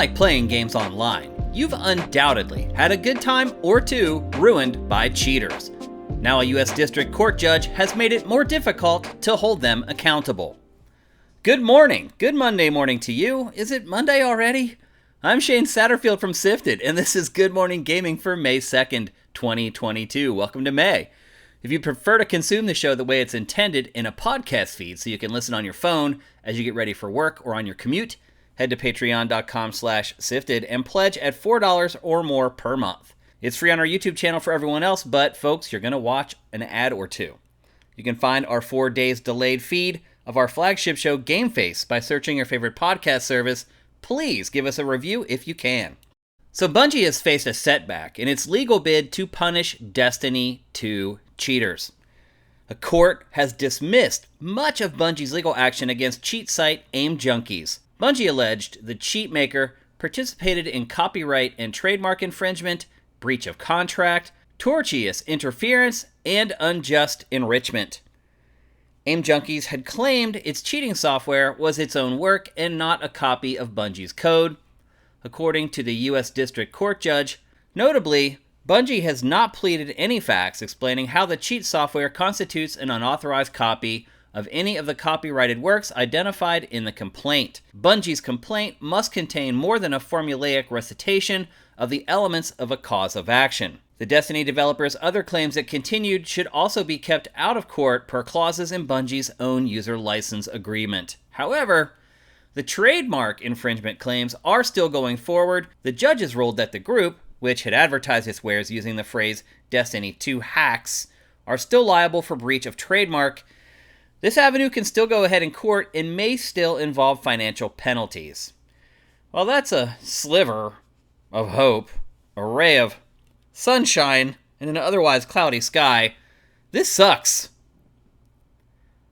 like playing games online, you've undoubtedly had a good time or two ruined by cheaters. Now a U.S. District Court judge has made it more difficult to hold them accountable. Good morning. Good Monday morning to you. Is it Monday already? I'm Shane Satterfield from SIFTD, and this is Good Morning Gaming for May 2nd, 2022. Welcome to May. If you prefer to consume the show the way it's intended in a podcast feed so you can listen on your phone as you get ready for work or on your commute, head to patreon.com/SIFTD and pledge at $4 or more per month. It's free on our YouTube channel for everyone else, but folks, you're going to watch an ad or two. You can find our 4 days delayed feed of our flagship show Game Face by searching your favorite podcast service. Please give us a review if you can. So Bungie has faced a setback in its legal bid to punish Destiny 2 cheaters. A court has dismissed much of Bungie's legal action against cheat site Aim Junkies. Bungie alleged the cheat maker participated in copyright and trademark infringement, breach of contract, tortious interference, and unjust enrichment. Aim Junkies had claimed its cheating software was its own work and not a copy of Bungie's code. According to the U.S. District Court judge, notably, Bungie has not pleaded any facts explaining how the cheat software constitutes an unauthorized copy of any of the copyrighted works identified in the complaint. Bungie's complaint must contain more than a formulaic recitation of the elements of a cause of action. The Destiny developers' other claims that continued should also be kept out of court per clauses in Bungie's own user license agreement. However, the trademark infringement claims are still going forward. The judges ruled that the group, which had advertised its wares using the phrase Destiny 2 hacks, are still liable for breach of trademark. This avenue can still go ahead in court and may still involve financial penalties. Well, that's a sliver of hope, a ray of sunshine in an otherwise cloudy sky. This sucks.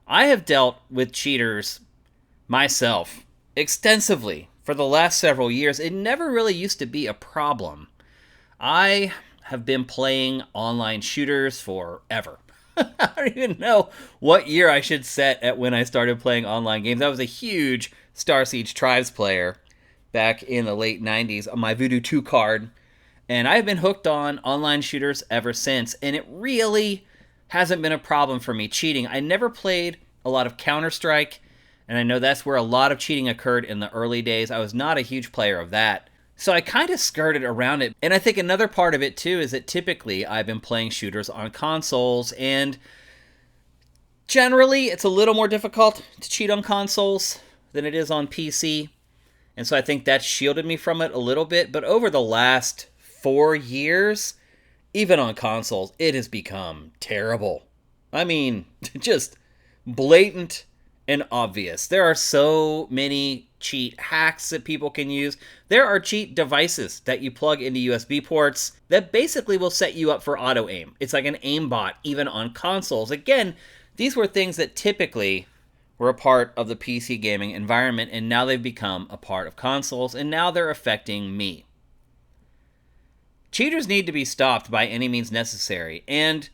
I have dealt with cheaters myself extensively for the last several years. It never really used to be a problem. I have been playing online shooters forever. I don't even know what year I should set at when I started playing online games. I was a huge Star Siege Tribes player back in the late 90s on my Voodoo 2 card. And I've been hooked on online shooters ever since, and it really hasn't been a problem for me cheating. I never played a lot of Counter-Strike, and I know that's where a lot of cheating occurred in the early days. I was not a huge player of that. So I kind of skirted around it. And I think another part of it, too, is that typically I've been playing shooters on consoles, and generally it's a little more difficult to cheat on consoles than it is on PC. And so I think that shielded me from it a little bit. But over the last 4 years, even on consoles, it has become terrible. I mean, just blatant and obvious. There are so many cheat hacks that people can use. There are cheat devices that you plug into USB ports that basically will set you up for auto aim. It's like an aimbot even on consoles. Again, these were things that typically were a part of the PC gaming environment, and now they've become a part of consoles, and now they're affecting me. Cheaters need to be stopped by any means necessary, and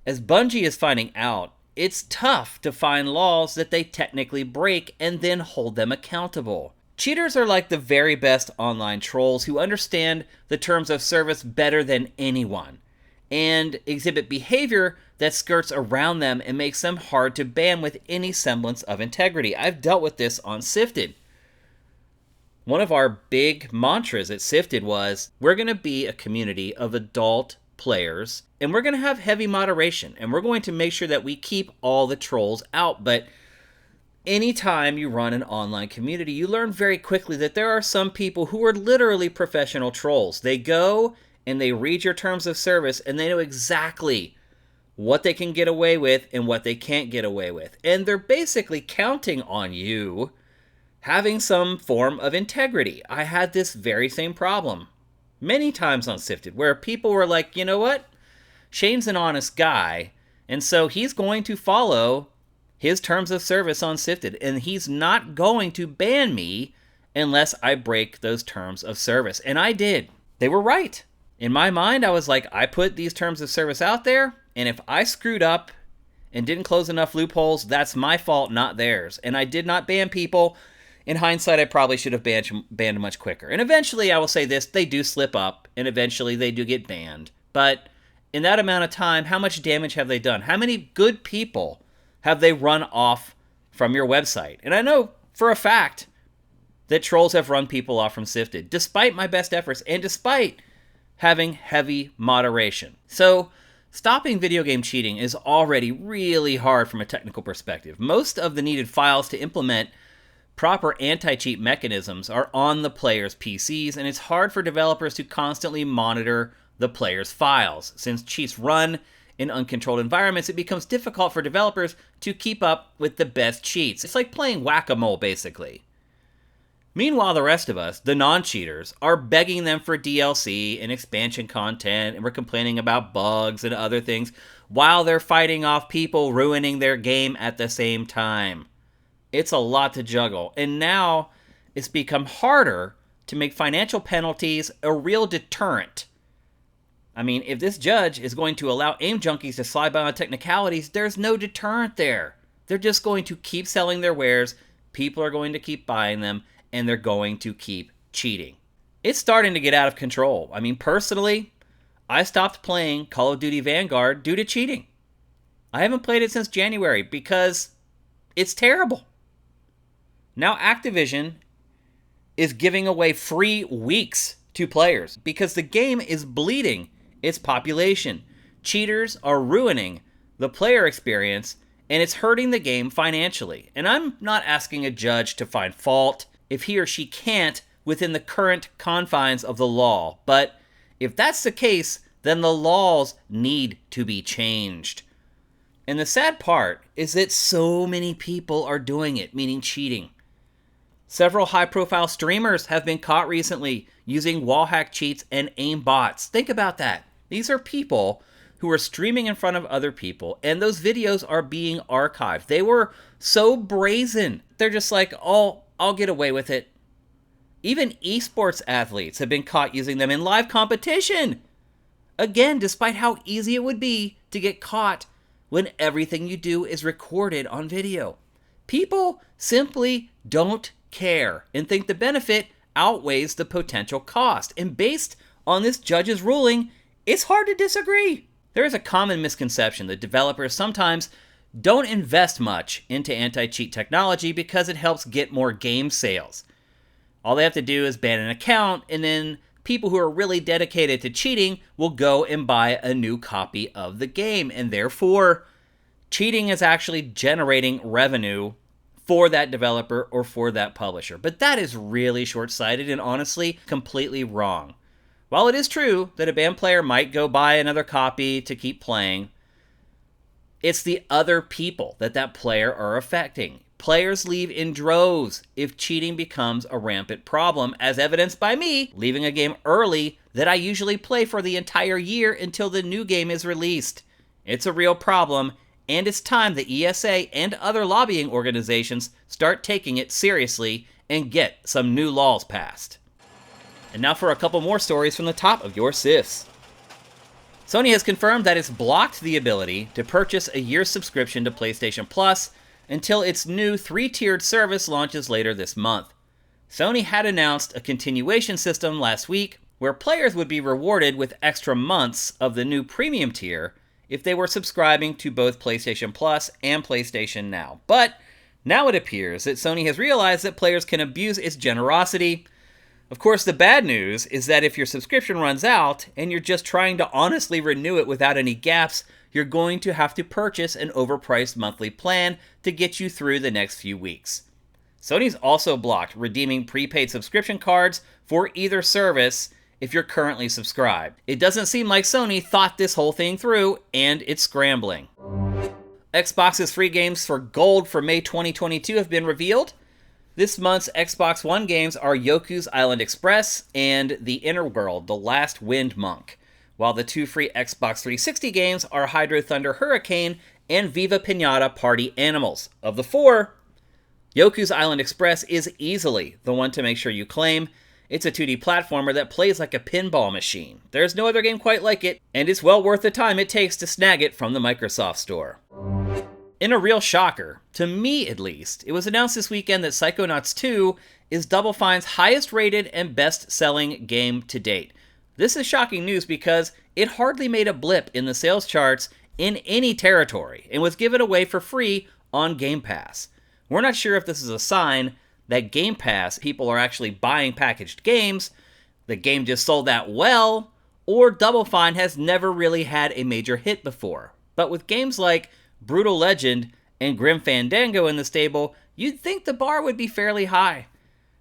as Bungie is finding out, it's tough to find laws that they technically break and then hold them accountable. Cheaters are like the very best online trolls who understand the terms of service better than anyone, and exhibit behavior that skirts around them and makes them hard to ban with any semblance of integrity. I've dealt with this on SIFTD. One of our big mantras at SIFTD was, we're going to be a community of adult players, and we're going to have heavy moderation, and we're going to make sure that we keep all the trolls out. But anytime you run an online community, you learn very quickly that there are some people who are literally professional trolls. They go and they read your terms of service, and they know exactly what they can get away with and what they can't get away with. And they're basically counting on you having some form of integrity. I had this very same problem many times on SIFTD, where people were like, you know what? Shane's an honest guy, and so he's going to follow his terms of service on SIFTD, and he's not going to ban me unless I break those terms of service. And I did. They were right. In my mind, I was like, I put these terms of service out there, and if I screwed up and didn't close enough loopholes, that's my fault, not theirs. And I did not ban people. In hindsight, I probably should have banned much quicker. And eventually, I will say this, they do slip up, and eventually they do get banned. But in that amount of time, how much damage have they done? How many good people have they run off from your website? And I know for a fact that trolls have run people off from SIFTD, despite my best efforts and despite having heavy moderation. So stopping video game cheating is already really hard from a technical perspective. Most of the needed files to implement proper anti-cheat mechanisms are on the player's PCs, and it's hard for developers to constantly monitor the player's files. Since cheats run in uncontrolled environments, it becomes difficult for developers to keep up with the best cheats. It's like playing whack-a-mole, basically. Meanwhile, the rest of us, the non-cheaters, are begging them for DLC and expansion content, and we're complaining about bugs and other things, while they're fighting off people ruining their game at the same time. It's a lot to juggle, and now it's become harder to make financial penalties a real deterrent. I mean, if this judge is going to allow aim junkies to slide by on technicalities, there's no deterrent there. They're just going to keep selling their wares, people are going to keep buying them, and they're going to keep cheating. It's starting to get out of control. I mean, personally, I stopped playing Call of Duty Vanguard due to cheating. I haven't played it since January because it's terrible. Now Activision is giving away free weeks to players because the game is bleeding its population. Cheaters are ruining the player experience, and it's hurting the game financially. And I'm not asking a judge to find fault if he or she can't within the current confines of the law. But if that's the case, then the laws need to be changed. And the sad part is that so many people are doing it, meaning cheating. Several high-profile streamers have been caught recently using wall hack cheats and aim bots. Think about that. These are people who are streaming in front of other people, and those videos are being archived. They were so brazen. They're just like, oh, I'll get away with it. Even esports athletes have been caught using them in live competition. Again, despite how easy it would be to get caught when everything you do is recorded on video. People simply don't care and think the benefit outweighs the potential cost. And based on this judge's ruling, it's hard to disagree. There is a common misconception that developers sometimes don't invest much into anti-cheat technology because it helps get more game sales. All they have to do is ban an account, and then people who are really dedicated to cheating will go and buy a new copy of the game, and therefore cheating is actually generating revenue for that developer or for that publisher. But that is really short-sighted and honestly completely wrong. While it is true that a banned player might go buy another copy to keep playing, it's the other people that player are affecting. Players leave in droves if cheating becomes a rampant problem, as evidenced by me leaving a game early that I usually play for the entire year until the new game is released. It's a real problem, and it's time the ESA and other lobbying organizations start taking it seriously and get some new laws passed. And now for a couple more stories from the top of your SIFs. Sony has confirmed that it's blocked the ability to purchase a year's subscription to PlayStation Plus until its new 3-tiered service launches later this month. Sony had announced a continuation system last week where players would be rewarded with extra months of the new premium tier if they were subscribing to both PlayStation Plus and PlayStation Now. But now it appears that Sony has realized that players can abuse its generosity. Of course, the bad news is that if your subscription runs out and you're just trying to honestly renew it without any gaps, you're going to have to purchase an overpriced monthly plan to get you through the next few weeks. Sony's also blocked redeeming prepaid subscription cards for either service if you're currently subscribed. It doesn't seem like Sony thought this whole thing through, and it's scrambling. Xbox's free games for Gold for May 2022 have been revealed. This month's Xbox One games are Yoku's Island Express and The Inner World: The Last Wind Monk, while the 2 free Xbox 360 games are Hydro Thunder Hurricane and Viva Pinata Party Animals. Of the 4, Yoku's Island Express is easily the one to make sure you claim. It's a 2D platformer that plays like a pinball machine. There's no other game quite like it, and it's well worth the time it takes to snag it from the Microsoft Store. In a real shocker, to me at least, it was announced this weekend that Psychonauts 2 is Double Fine's highest rated and best selling game to date. This is shocking news because it hardly made a blip in the sales charts in any territory and was given away for free on Game Pass. We're not sure if this is a sign that Game Pass people are actually buying packaged games, the game just sold that well, or Double Fine has never really had a major hit before. But with games like Brutal Legend and Grim Fandango in the stable, you'd think the bar would be fairly high.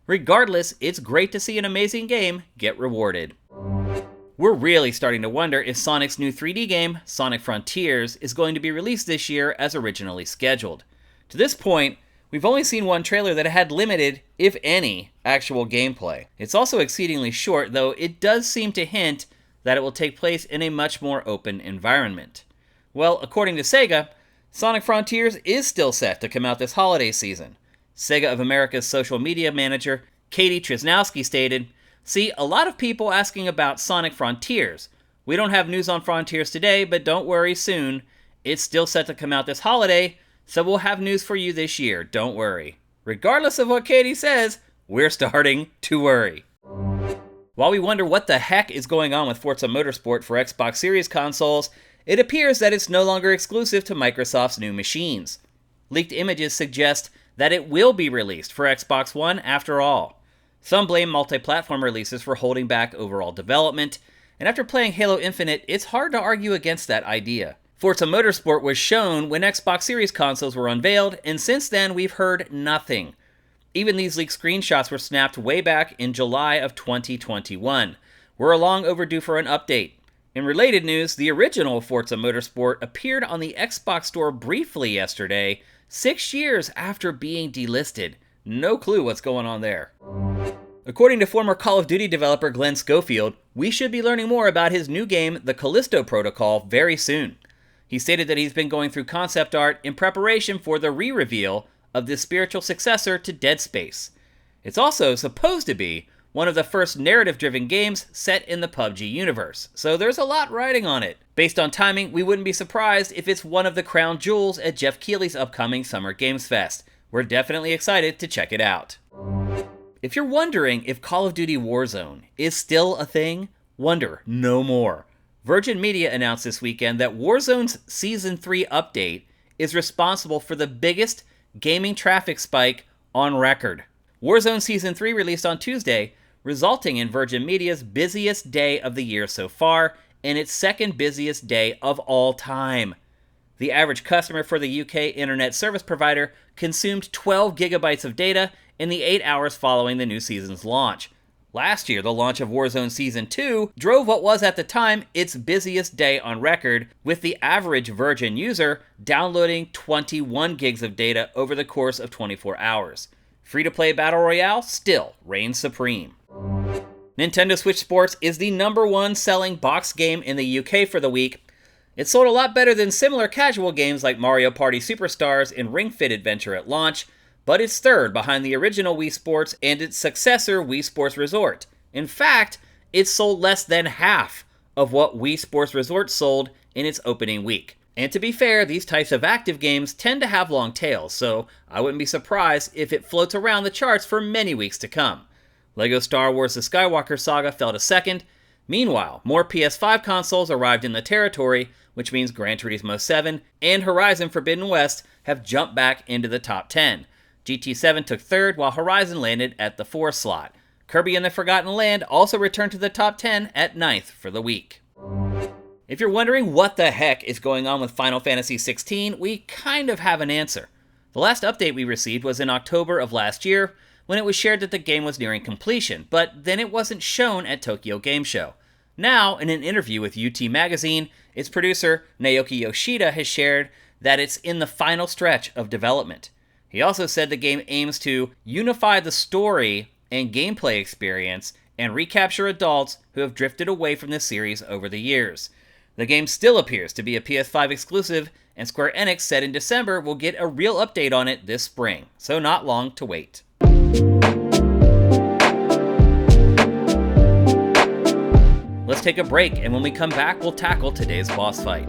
Regardless, it's great to see an amazing game get rewarded. We're really starting to wonder if Sonic's new 3D game, Sonic Frontiers, is going to be released this year as originally scheduled. To this point, we've only seen one trailer that had limited, if any, actual gameplay. It's also exceedingly short, though it does seem to hint that it will take place in a much more open environment. Well, according to Sega, Sonic Frontiers is still set to come out this holiday season. Sega of America's social media manager, Katie Trisnowski, stated, "See, a lot of people asking about Sonic Frontiers. We don't have news on Frontiers today, but don't worry soon. It's still set to come out this holiday, so we'll have news for you this year, don't worry." Regardless of what Katie says, we're starting to worry. While we wonder what the heck is going on with Forza Motorsport for Xbox Series consoles, it appears that it's no longer exclusive to Microsoft's new machines. Leaked images suggest that it will be released for Xbox One after all. Some blame multi-platform releases for holding back overall development, and after playing Halo Infinite, it's hard to argue against that idea. Forza Motorsport was shown when Xbox Series consoles were unveiled, and since then we've heard nothing. Even these leaked screenshots were snapped way back in July of 2021. We're long overdue for an update. In related news, the original Forza Motorsport appeared on the Xbox Store briefly yesterday, 6 years after being delisted. No clue what's going on there. According to former Call of Duty developer Glenn Schofield, we should be learning more about his new game, The Callisto Protocol, very soon. He stated that he's been going through concept art in preparation for the re-reveal of this spiritual successor to Dead Space. It's also supposed to be one of the first narrative-driven games set in the PUBG universe, so there's a lot riding on it. Based on timing, we wouldn't be surprised if it's one of the crown jewels at Jeff Keighley's upcoming Summer Games Fest. We're definitely excited to check it out. If you're wondering if Call of Duty Warzone is still a thing, wonder no more. Virgin Media announced this weekend that Warzone's Season 3 update is responsible for the biggest gaming traffic spike on record. Warzone Season 3 released on Tuesday, resulting in Virgin Media's busiest day of the year so far, and its second busiest day of all time. The average customer for the UK internet service provider consumed 12 gigabytes of data in the 8 hours following the new season's launch. Last year, the launch of Warzone Season 2 drove what was at the time its busiest day on record, with the average Virgin user downloading 21 gigs of data over the course of 24 hours. Free-to-play Battle Royale still reigns supreme. Nintendo Switch Sports is the #1 selling box game in the UK for the week. It sold a lot better than similar casual games like Mario Party Superstars and Ring Fit Adventure at launch, but it's third behind the original Wii Sports and its successor Wii Sports Resort. In fact, it sold less than half of what Wii Sports Resort sold in its opening week. And to be fair, these types of active games tend to have long tails, so I wouldn't be surprised if it floats around the charts for many weeks to come. LEGO Star Wars The Skywalker Saga fell to second. Meanwhile, more PS5 consoles arrived in the territory, which means Gran Turismo 7 and Horizon Forbidden West have jumped back into the top 10. GT7 took third, while Horizon landed at the 4 slot. Kirby and the Forgotten Land also returned to the top 10 at 9th for the week. If you're wondering what the heck is going on with Final Fantasy XVI, we kind of have an answer. The last update we received was in October of last year, when it was shared that the game was nearing completion, but then it wasn't shown at Tokyo Game Show. Now, in an interview with UT Magazine, its producer, Naoki Yoshida, has shared that it's in the final stretch of development. He also said the game aims to unify the story and gameplay experience and recapture adults who have drifted away from the series over the years. The game still appears to be a PS5 exclusive, and Square Enix said in December we'll get a real update on it this spring, so not long to wait. Let's take a break, and when we come back, we'll tackle today's boss fight.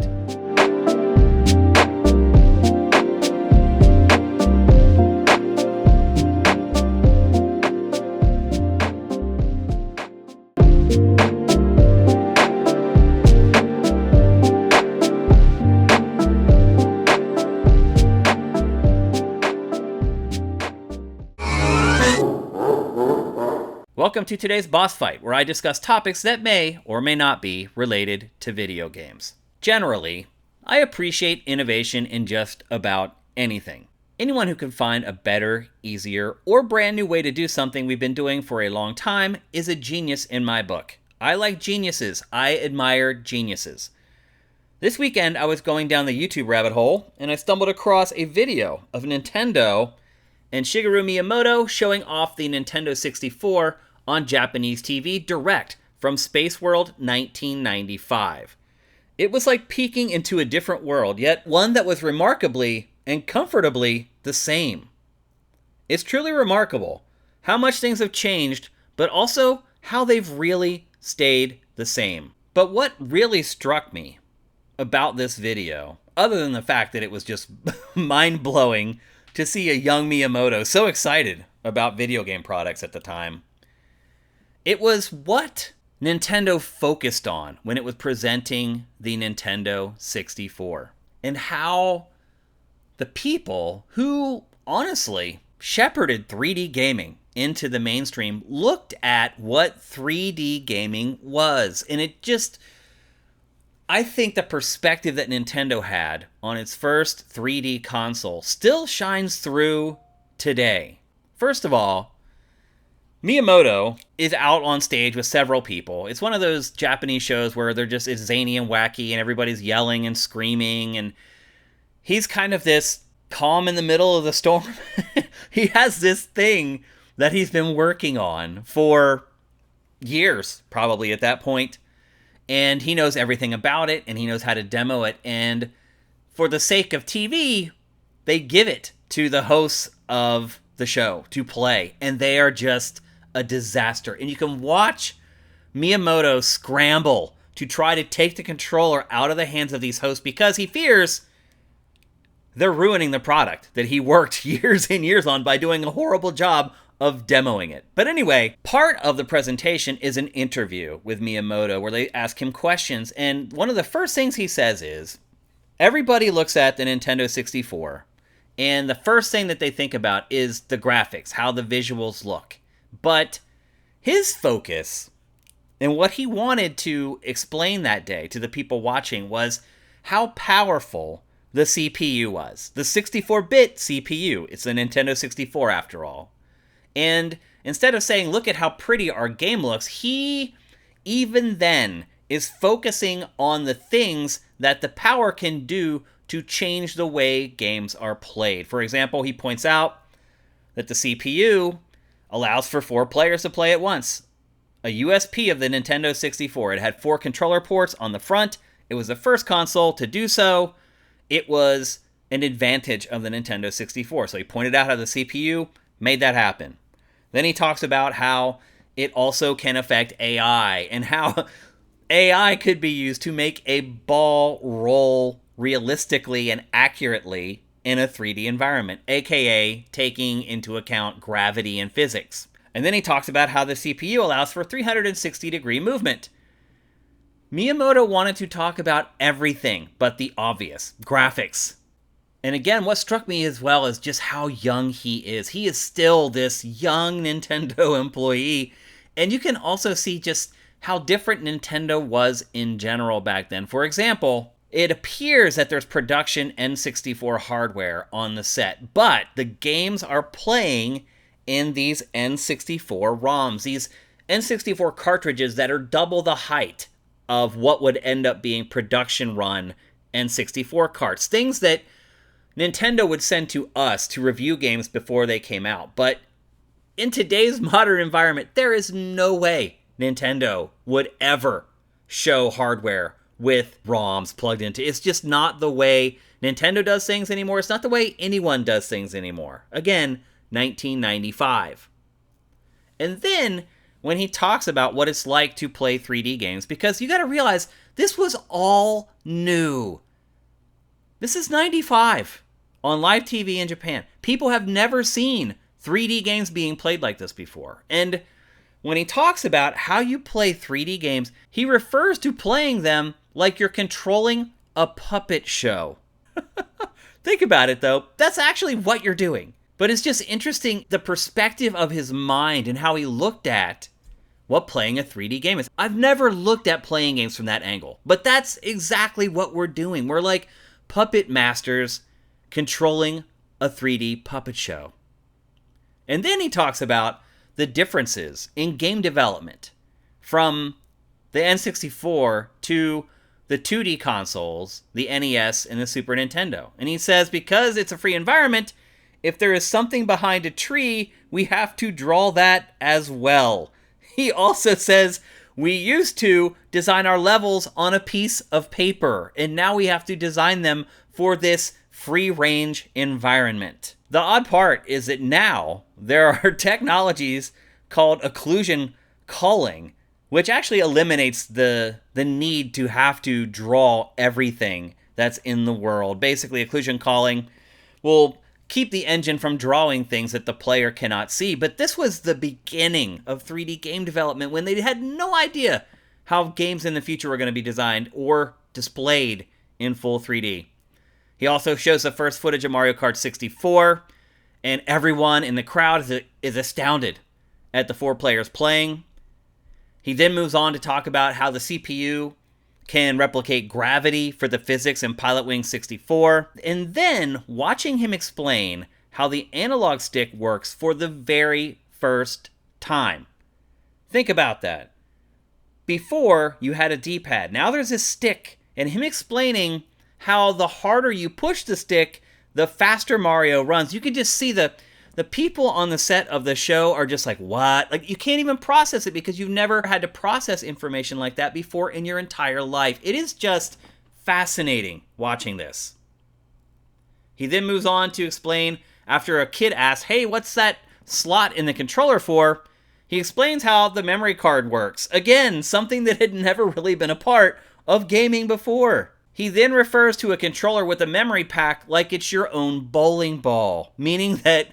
welcome to today's boss fight, where I discuss topics that may or may not be related to video games. Generally, I appreciate innovation in just about anything. Anyone who can find a better, easier, or brand new way to do something we've been doing for a long time is a genius in my book. I like geniuses. I admire geniuses. This weekend, I was going down the YouTube rabbit hole, and I stumbled across a video of Nintendo and Shigeru Miyamoto showing off the Nintendo 64 on Japanese TV direct from Space World 1995. It was like peeking into a different world, yet one that was remarkably and comfortably the same. It's truly remarkable how much things have changed, but also how they've really stayed the same. But what really struck me about this video, other than the fact that it was just mind-blowing to see a young Miyamoto so excited about video game products at the time, it was what Nintendo focused on when it was presenting the Nintendo 64. And how the people who, honestly, shepherded 3D gaming into the mainstream looked at what 3D gaming was. And it just, I think the perspective that Nintendo had on its first 3D console still shines through today. First of all, Miyamoto is out on stage with several people. It's one of those Japanese shows where it's zany and wacky and everybody's yelling and screaming, and he's kind of this calm in the middle of the storm. He has this thing that he's been working on for years, probably at that point. And he knows everything about it, and he knows how to demo it. And for the sake of TV, they give it to the hosts of the show to play. And they are just a disaster. And you can watch Miyamoto scramble to try to take the controller out of the hands of these hosts because he fears they're ruining the product that he worked years and years on by doing a horrible job of demoing it. But anyway, part of the presentation is an interview with Miyamoto where they ask him questions, and one of the first things he says is, everybody looks at the Nintendo 64, and the first thing that they think about is the graphics, how the visuals look. But his focus and what he wanted to explain that day to the people watching was how powerful the CPU was. The 64-bit CPU. It's the Nintendo 64 after all. And instead of saying, look at how pretty our game looks, he, even then, is focusing on the things that the power can do to change the way games are played. For example, he points out that the CPU allows for 4 players to play at once. A USP of the Nintendo 64. It had 4 controller ports on the front. It was the first console to do so. It was an advantage of the Nintendo 64. So he pointed out how the CPU made that happen. Then he talks about how it also can affect AI and how AI could be used to make a ball roll realistically and accurately in a 3D environment, aka taking into account gravity and physics. And then he talks about how the CPU allows for 360-degree movement. Miyamoto wanted to talk about everything but the obvious, graphics. And again, what struck me as well is just how young he is. He is still this young Nintendo employee. And you can also see just how different Nintendo was in general back then. For example, it appears that there's production N64 hardware on the set, but the games are playing in these N64 ROMs, these N64 cartridges that are double the height of what would end up being production run N64 carts. Things that Nintendo would send to us to review games before they came out. But in today's modern environment, there is no way Nintendo would ever show hardware with ROMs plugged into. It's just not the way Nintendo does things anymore. It's not the way anyone does things anymore. Again, 1995. And then when he talks about what it's like to play 3D games, because you got to realize this was all new. This is 95 on live TV in Japan. People have never seen 3D games being played like this before. And when he talks about how you play 3D games, he refers to playing them like you're controlling a puppet show. Think about it, though. That's actually what you're doing. But it's just interesting, the perspective of his mind and how he looked at what playing a 3D game is. I've never looked at playing games from that angle, but that's exactly what we're doing. We're like puppet masters controlling a 3D puppet show. And then he talks about the differences in game development from the N64 to the 2D consoles, the NES and the Super Nintendo. And he says because it's a free environment, if there is something behind a tree, we have to draw that as well. He also says we used to design our levels on a piece of paper, and now we have to design them for this free-range environment. The odd part is that now there are technologies called occlusion culling, which actually eliminates the need to have to draw everything that's in the world. Basically, occlusion culling will keep the engine from drawing things that the player cannot see. But this was the beginning of 3D game development when they had no idea how games in the future were going to be designed or displayed in full 3D. He also shows the first footage of Mario Kart 64, and everyone in the crowd is astounded at the 4 players playing. He then moves on to talk about how the CPU can replicate gravity for the physics in Pilotwings 64, and then watching him explain how the analog stick works for the very first time. Think about that. Before, you had a D-pad. Now there's a stick, and him explaining how the harder you push the stick, the faster Mario runs. You can just see the people on the set of the show are just like, what? Like, you can't even process it because you've never had to process information like that before in your entire life. It is just fascinating watching this. He then moves on to explain, after a kid asks, hey, what's that slot in the controller for? He explains how the memory card works. Again, something that had never really been a part of gaming before. He then refers to a controller with a memory pack like it's your own bowling ball, meaning that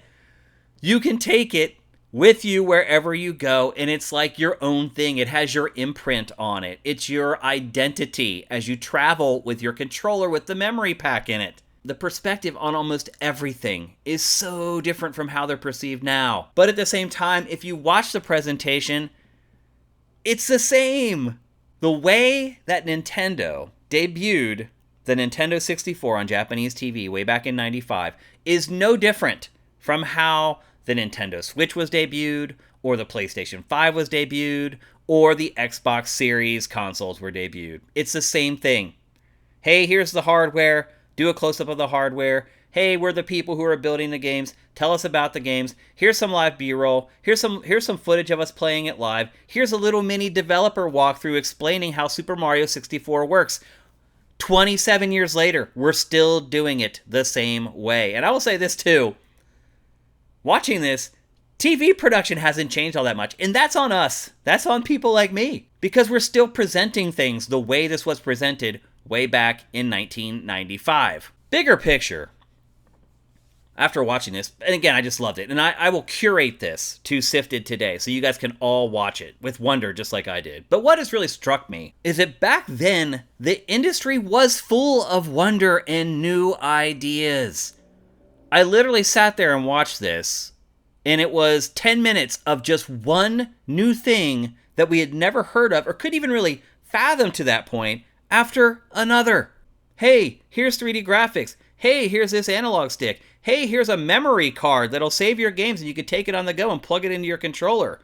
you can take it with you wherever you go, and it's like your own thing. It has your imprint on it. It's your identity as you travel with your controller with the memory pack in it. The perspective on almost everything is so different from how they're perceived now. But at the same time, if you watch the presentation, it's the same. The way that Nintendo debuted the Nintendo 64 on Japanese TV way back in '95 is no different from how the Nintendo Switch was debuted, or the PlayStation 5 was debuted, or the Xbox Series consoles were debuted. It's the same thing. Hey, here's the hardware. Do a close-up of the hardware. Hey, we're the people who are building the games. Tell us about the games. Here's some live B-roll. Here's some footage of us playing it live. Here's a little mini developer walkthrough explaining how Super Mario 64 works. 27 years later, we're still doing it the same way. And I will say this too. Watching this, TV production hasn't changed all that much. And that's on us. That's on people like me. Because we're still presenting things the way this was presented way back in 1995. Bigger picture. After watching this, and again, I just loved it. And I will curate this to SIFTD today so you guys can all watch it with wonder just like I did. But what has really struck me is that back then, the industry was full of wonder and new ideas. I literally sat there and watched this, and it was 10 minutes of just one new thing that we had never heard of or couldn't even really fathom to that point after another. Hey, here's 3D graphics. Hey, here's this analog stick. Hey, here's a memory card that'll save your games and you can take it on the go and plug it into your controller.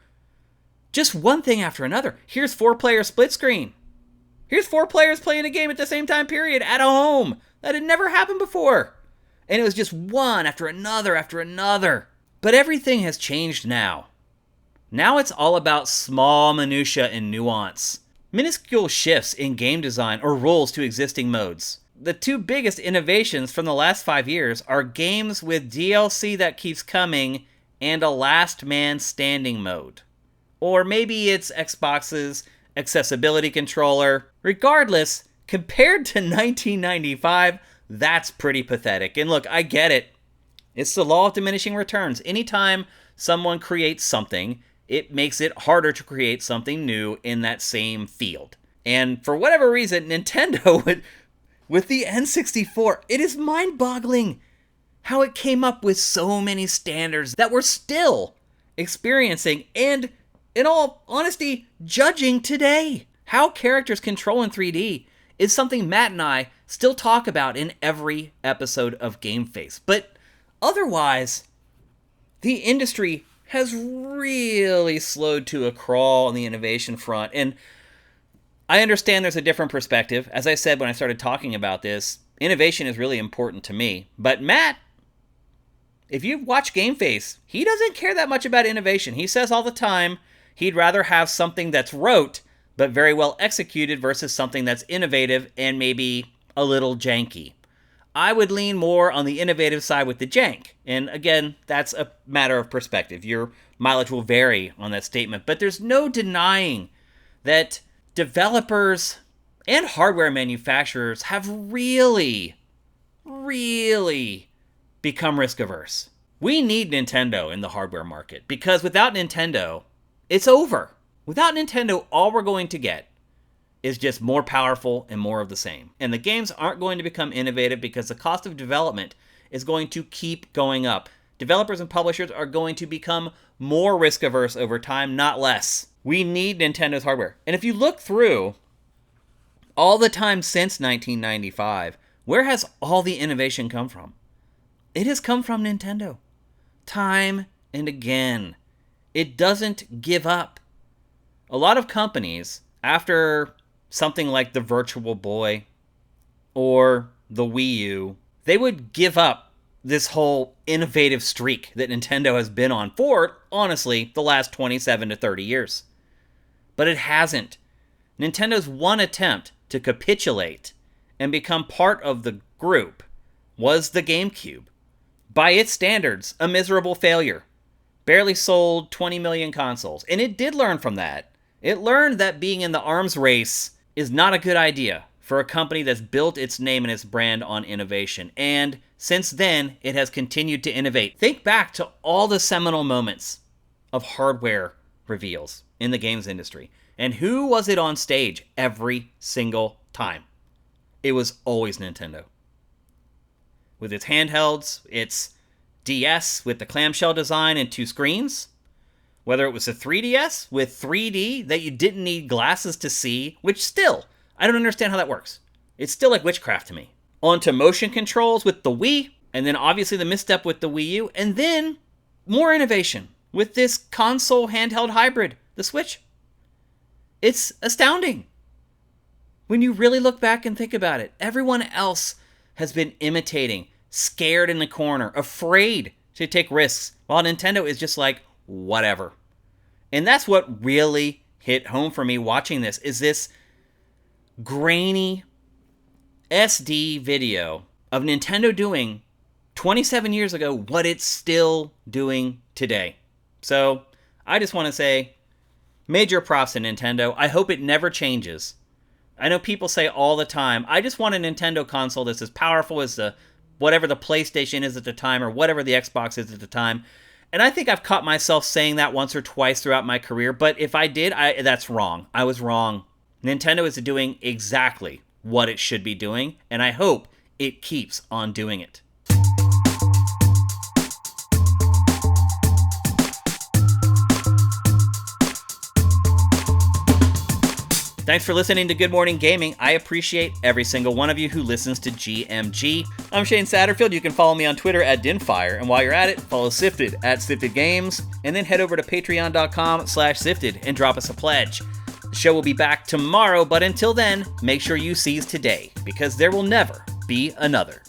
Just one thing after another. Here's 4-player split screen. Here's 4 players playing a game at the same time period at a home. That had never happened before. And it was just one after another after another. But everything has changed now. Now it's all about small minutia and nuance. Minuscule shifts in game design or rules to existing modes. The 2 biggest innovations from the last 5 years are games with DLC that keeps coming and a last man standing mode. Or maybe it's Xbox's accessibility controller. Regardless, compared to 1995, that's pretty pathetic. And look, I get it. It's the law of diminishing returns. Anytime someone creates something, it makes it harder to create something new in that same field. And for whatever reason, Nintendo, with the N64, it is mind-boggling how it came up with so many standards that we're still experiencing and in all honesty, judging today. How characters control in 3D is something Matt and I still talk about in every episode of Game Face. But otherwise, the industry has really slowed to a crawl on the innovation front. And I understand there's a different perspective. As I said when I started talking about this, innovation is really important to me. But Matt, if you watch Game Face, he doesn't care that much about innovation. He says all the time he'd rather have something that's rote but very well executed versus something that's innovative and maybe a little janky. I would lean more on the innovative side with the jank. And again, that's a matter of perspective. Your mileage will vary on that statement. But there's no denying that developers and hardware manufacturers have really become risk averse. We need Nintendo in the hardware market because without Nintendo, it's over. Without Nintendo, all we're going to get is just more powerful and more of the same. And the games aren't going to become innovative because the cost of development is going to keep going up. Developers and publishers are going to become more risk averse over time, not less. We need Nintendo's hardware. And if you look through all the time since 1995, where has all the innovation come from? It has come from Nintendo. Time and again. It doesn't give up. A lot of companies, after something like the Virtual Boy or the Wii U, they would give up this whole innovative streak that Nintendo has been on for, honestly, the last 27 to 30 years. But it hasn't. Nintendo's one attempt to capitulate and become part of the group was the GameCube. By its standards, a miserable failure. Barely sold 20 million consoles. And it did learn from that. It learned that being in the arms race is not a good idea for a company that's built its name and its brand on innovation. And since then, it has continued to innovate. Think back to all the seminal moments of hardware reveals in the games industry. And who was it on stage every single time? It was always Nintendo. With its handhelds, its DS with the clamshell design and 2 screens, whether it was a 3DS with 3D that you didn't need glasses to see, which still, I don't understand how that works. It's still like witchcraft to me. Onto motion controls with the Wii, and then obviously the misstep with the Wii U, and then more innovation with this console handheld hybrid, the Switch. It's astounding. When you really look back and think about it, everyone else has been imitating, scared in the corner, afraid to take risks, while Nintendo is just like, whatever. And that's what really hit home for me watching this, is this grainy SD video of Nintendo doing 27 years ago what it's still doing today. So I just want to say major props to Nintendo. I hope it never changes. I know people say all the time, I just want a Nintendo console that's as powerful as whatever the PlayStation is at the time or whatever the Xbox is at the time. And I think I've caught myself saying that once or twice throughout my career, but if I did, that's wrong. I was wrong. Nintendo is doing exactly what it should be doing, and I hope it keeps on doing it. Thanks for listening to Good Morning Gaming. I appreciate every single one of you who listens to GMG. I'm Shane Satterfield. You can follow me on Twitter at Dinfire. And while you're at it, follow Sifted at Sifted Games. And then head over to patreon.com/Sifted and drop us a pledge. The show will be back tomorrow, but until then, make sure you seize today, because there will never be another.